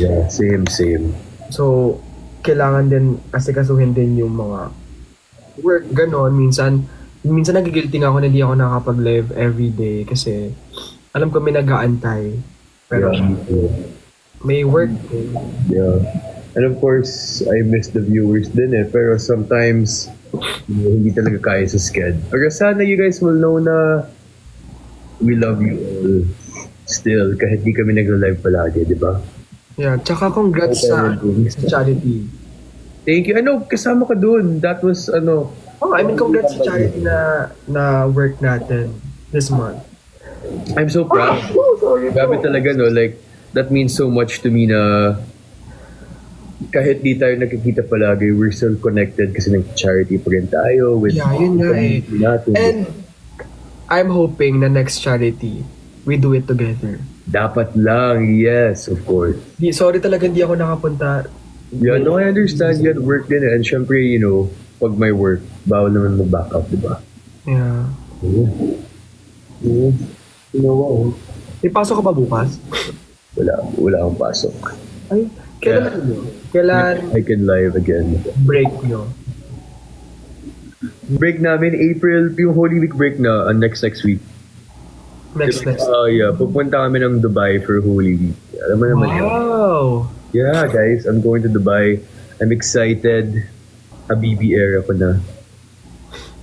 Yeah, same. So, kailangan din asikasuhin din yung mga work, ganon. Minsan nagigilty nga ako na hindi ako nakakapag-live everyday kasi alam ko may nag-aantay. Pero Yeah, me too. may work din. Yeah. And of course, I miss the viewers din eh. Pero sometimes, hindi talaga kaya sa sked. Pero sana you guys will know na we love you all still kahit di kami nagla-live palagi, di ba? Yeah, tsaka congrats sa charity. Thank you. Ano, kasama ka dun. That was, Oh, I mean, congrats sa charity na work natin this month. I'm so proud. Grabe talaga, no? Like, that means so much to me na kahit di tayo nakikita palagi, we're still connected kasi nag-charity pa rin tayo with yun nga eh. natin. And I'm hoping na next charity, we do it together. Dapat lang, yes, of course. Sorry talaga, hindi ako nakapunta. Yeah, no, I understand you had work din eh. And syempre, pag may work, bawal naman mag-back up, di ba? Yeah. May pasok ka ba bukas? Wala akong pasok. Ay, kailan I can live again. break nyo? Break namin, April, yung Holy Week break na, next week. Next. Yeah, pupunta kami ng Dubai for Holy Week. Alam mo naman yun. Wow! Yeah, guys, I'm going to Dubai. I'm excited. Habibi era ko na.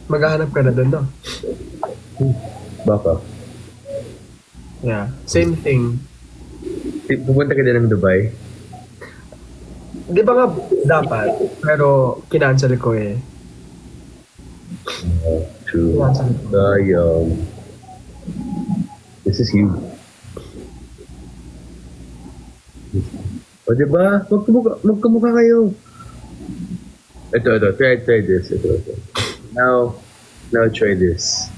Maghahanap ka na doon, no? Baka. Yeah, same thing. Pupunta ka din ng Dubai? Di ba nga dapat, pero kinancel ko eh. True. Sayang. This is you. O, diba? Magkamukha kayo. Ito. Try this. Ito. Now try this.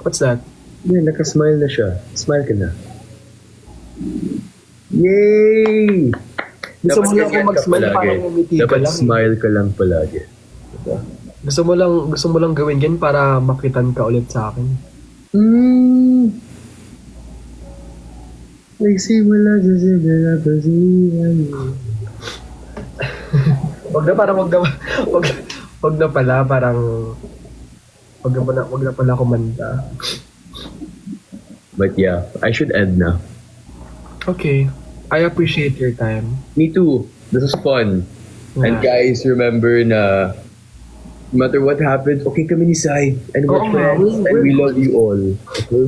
What's that? Yeah, naka-smile na siya. Smile ka na. Yay! Gusto mo lang ganyan kung mag-smile, ka palagi. parang umiti ka Dapat lang. smile ka lang palagi. Diba? Gusto mo lang gawin yan para makitan ka ulit sa akin. Nagsimula sa simula pa siya. Wag na pala, parang wag na pala kumanta. But yeah, I should end na. Okay. I appreciate your time. Me too. This is fun. Yeah. And guys, remember na no matter what happens, okay kami ni Sai. And we're friends. And we love you all. Okay?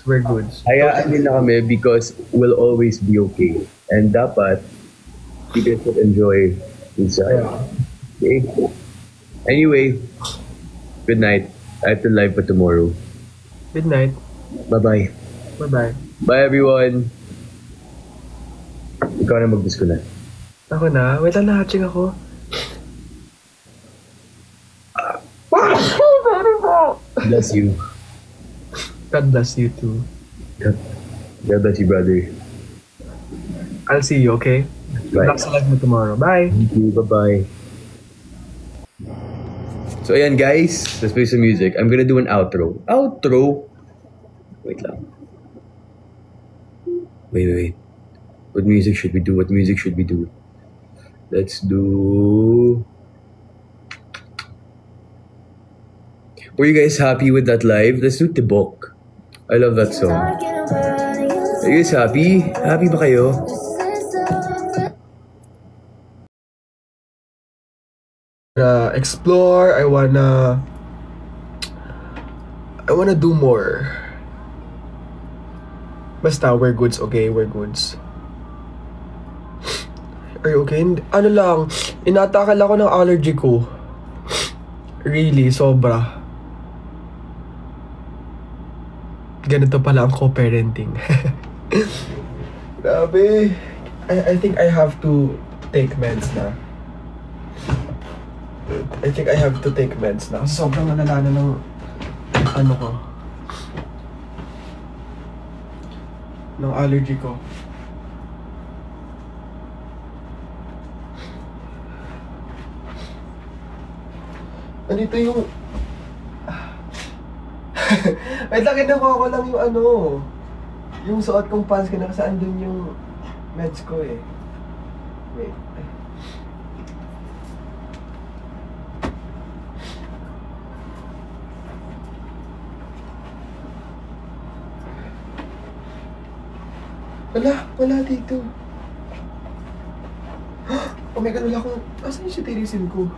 We're goods. Hayaan nila kami because we'll always be okay. And dapat, you guys will enjoy inside. Okay? Anyway, good night. I have to live pa tomorrow. Good night. Bye-bye. Bye-bye. Bye everyone. Ikaw na mag-disconnect. Ako na? Wait lang, na-hatching ako. Bless you. God bless you too. God bless you, brother. I'll see you, okay? Good Bye. luck sa live mo tomorrow. Bye! Thank you. Bye-bye. So, ayan guys. Let's play some music. I'm gonna do an outro. Outro? Wait lang. Wait. What music should we do? Let's do... Were you guys happy with that live? Let's do Tibok. I love that song. Are you guys happy? Happy ba kayo? Explore. I wanna do more. Basta, we're goods, okay? We're goods. Are you okay? Ano lang, inatakal ako ng allergy ko. Really, sobra. Ganito pala ang co-parenting. Grabe. I think I have to take meds na. Kasi sobrang nalala na ng ano ko. Ng allergy ko. Andito yung... Wait lang, kinukuha ko lang yung ano. Yung suot kong pants, saan dun yung meds ko eh. Wait. Wala dito. Oh my God, wala akong... Asan yung sitirisin ko?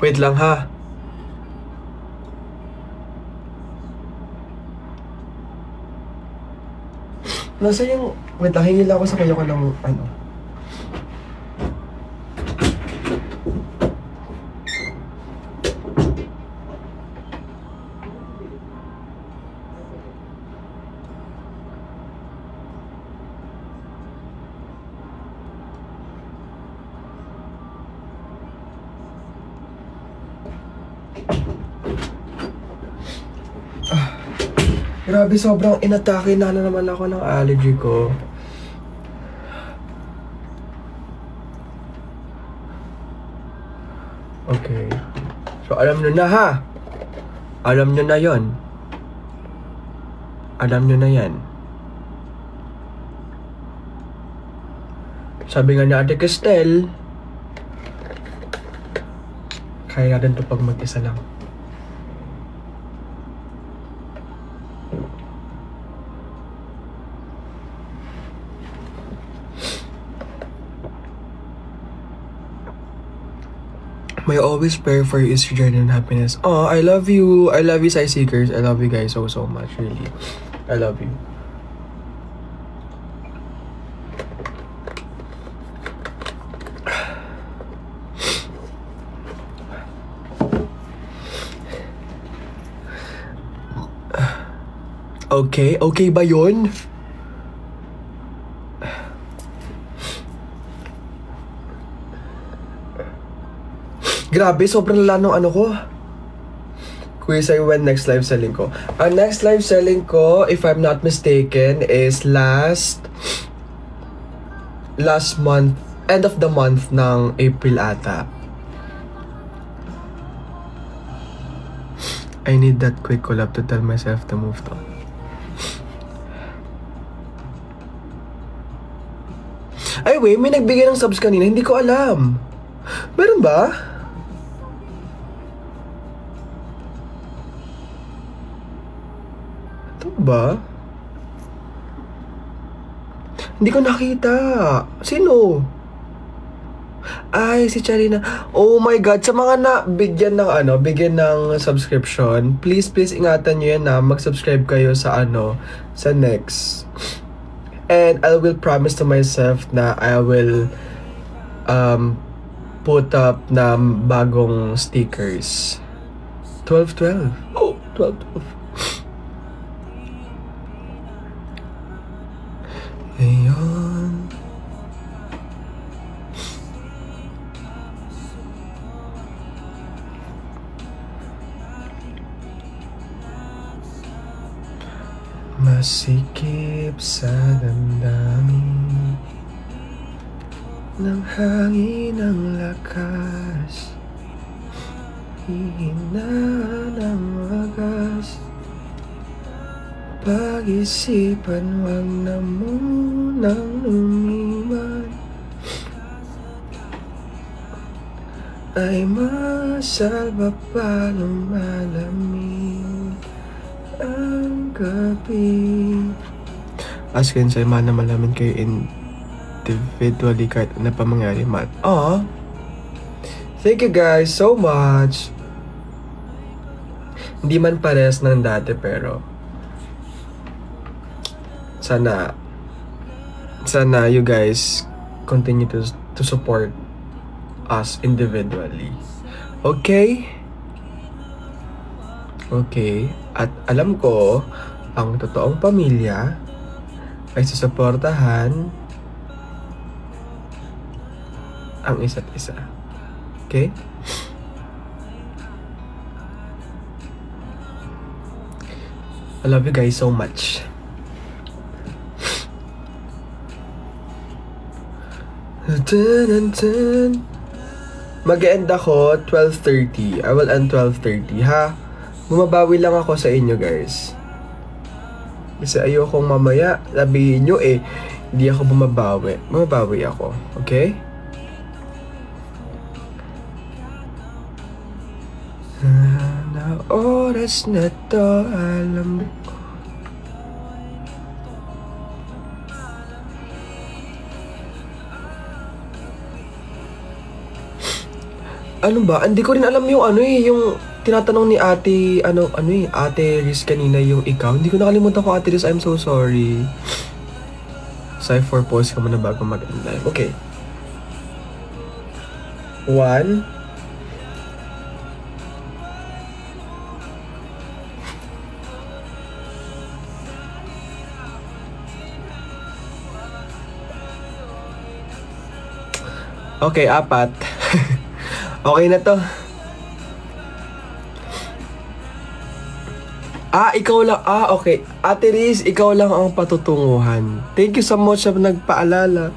Wait lang ha. Nasa yung... Wait lang, hingi lang ako sa kanya ko ng ano. Grabe, sobrang inatake na naman ako ng allergy ko. Okay. So, alam nyo na ha. Alam nyo na yon. Alam nyo na yan. Sabi nga ni Ate Cristel, kaya natin ito pag mag-isa lang. My always prayer for you is your journey and happiness. Oh, I love you. I love you, Sai Seekers. I love you guys so much, really. I love you. Okay? Okay ba yun? Grabe, sobrang lala nung ano ko. Kuya Sai, when next live selling ko? Ang next live selling ko, if I'm not mistaken, is last month, end of the month ng April ata. I need that quick collab to tell myself to move to. Ay, wait, may nagbigay ng subs kanina, hindi ko alam. Meron ba? Ba? Hindi ko nakita. Sino? Ay, si Charina. Oh my God, sa mga bigyan ng subscription, please ingatan nyo yan na mag-subscribe kayo sa sa next. And I will promise to myself na I will put up na bagong stickers. 12. Oh, 12. Ayon. Masikip sa damdamin ng hangin ang lakas, hihina ng wagas. Pag-isipan, wag na munang lumiman. Ay masalba pa lumalamig ang gabi. Askin sa mana malaman kayo individually kahit ano pa mangyari man. Aww. Thank you guys so much. Hindi man pares ng dati pero sana you guys continue to support us individually. Okay? Okay. At alam ko, ang totoong pamilya ay susuportahan ang isa't isa. Okay? I love you guys so much. Mag-end ako 12:30. I will end 12:30 ha. Bumabawi lang ako sa inyo, guys. Kasi ayokong mamaya sabihin nyo hindi ako bumabawi. Bumabawi ako, okay? Na oras na to, alam ko. Ano ba? Hindi ko rin alam yung yung tinatanong ni ate, ate Riz kanina yung ikaw. Hindi ko nakalimutan ko, ate Riz, I'm so sorry. Say for pause ka muna bago mag-end live. Okay. 1. Okay, 4. Okay na to. Ikaw lang. Okay. Ate Riz, ikaw lang ang patutunguhan. Thank you so much sa nagpaalala.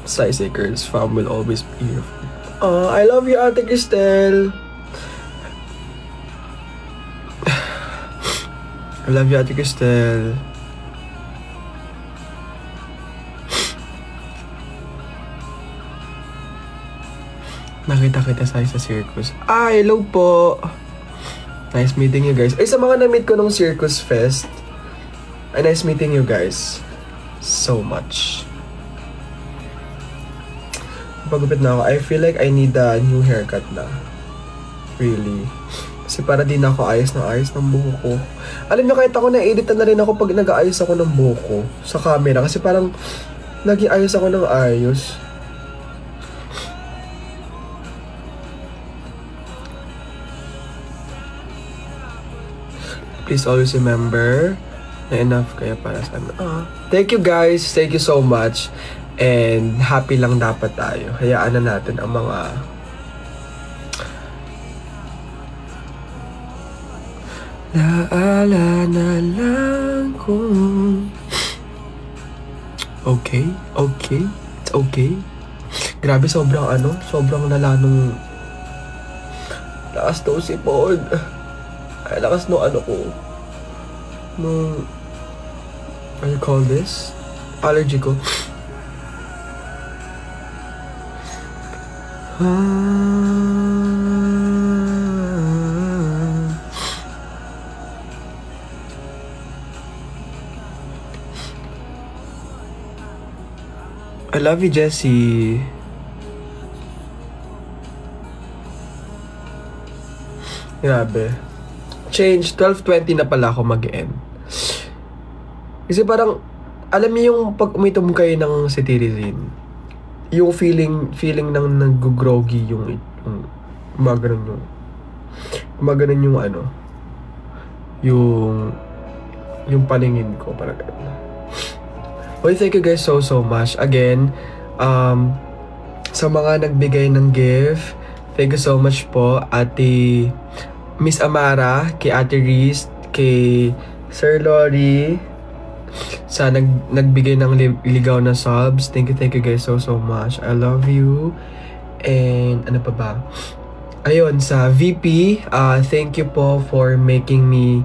Sightseekers fam will always be here. I love you, Ate Cristel. I love you, Ate Cristel. Nakita kita sa circus. Hello po. Nice meeting you guys. Sa mga na-meet ko nung Circus Fest, nice meeting you guys. So much. Pagupit na ako. I feel like I need a new haircut na. Really. Kasi para di na ako ayos ng buhok ko. Alam niyo, kahit ako na-editan na rin ako pag nag-aayos ako ng buhok ko sa camera. Kasi parang naging ayos ako ng ayos. Please always remember na enough kayo para sa amin. Thank you guys. Thank you so much. And happy lang dapat tayo. Hayaan na natin ang mga naalala lang kung okay. It's okay. Grabe, sobrang lala nung lakas to si Pod. Ay, lakas no ko. What do you call this? Allergy ko. I love you, Jessie. Grabe. Change, 12:20 na pala ako mag-end. Kasi parang, alam niyo yung pag umitom kayo ng cetirizine, yung feeling ng nag-groggy yung gumaganon yung paningin ko, parang gano'n. Well, thank you guys so much. Again, sa mga nagbigay ng gift, thank you so much po, Ate Miss Amara, kay Ate Riz, kay Sir Lori, sa nagbigay ng ligaw na subs. Thank you guys so much. I love you. And ano pa ba? Ayun, sa VP, thank you po for making me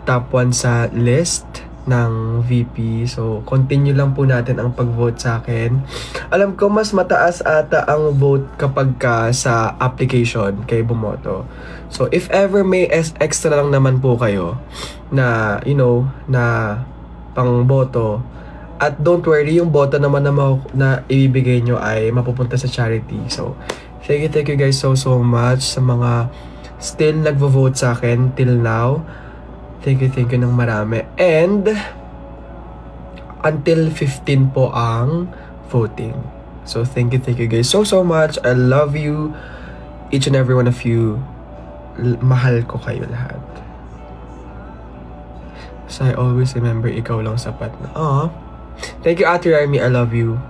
top 1 sa list ng VP. So, continue lang po natin ang pag-vote sa akin. Alam ko, mas mataas ata ang vote kapag sa application kay bumoto. So, if ever may extra lang naman po kayo na, na pang-boto, at don't worry, yung boto naman na ibibigay nyo ay mapupunta sa charity. So, thank you guys so much sa mga still nagvo-vote sa akin till now. Thank you ng marami. And until 15 po ang voting. So thank you guys so much. I love you, each and every one of you. Mahal ko kayo lahat. So I always remember, ikaw lang sapat na. Thank you, Ate Remy. I love you.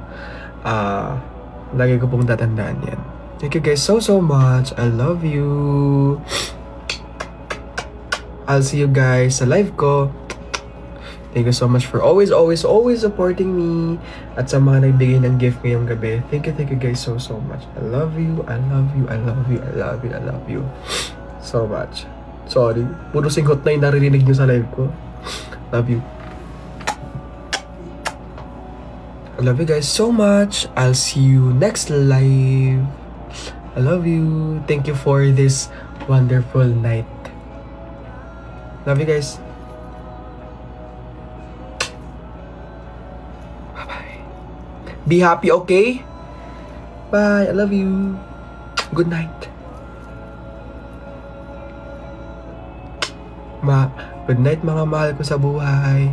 Lagi ko pong tatandaan yan. Thank you guys so much. I love you. I'll see you guys sa live ko. Thank you so much for always supporting me. At sa mga nagbigay ng gift ngayong gabi. Thank you guys so much. I love you. so much. Sorry. Puro singhot na yung naririnig nyo sa live ko. Love you. I love you guys so much. I'll see you next live. I love you. Thank you for this wonderful night. Love you guys. Bye-bye. Be happy, okay? Bye. I love you. Good night. Good night mga mahal ko sa buhay.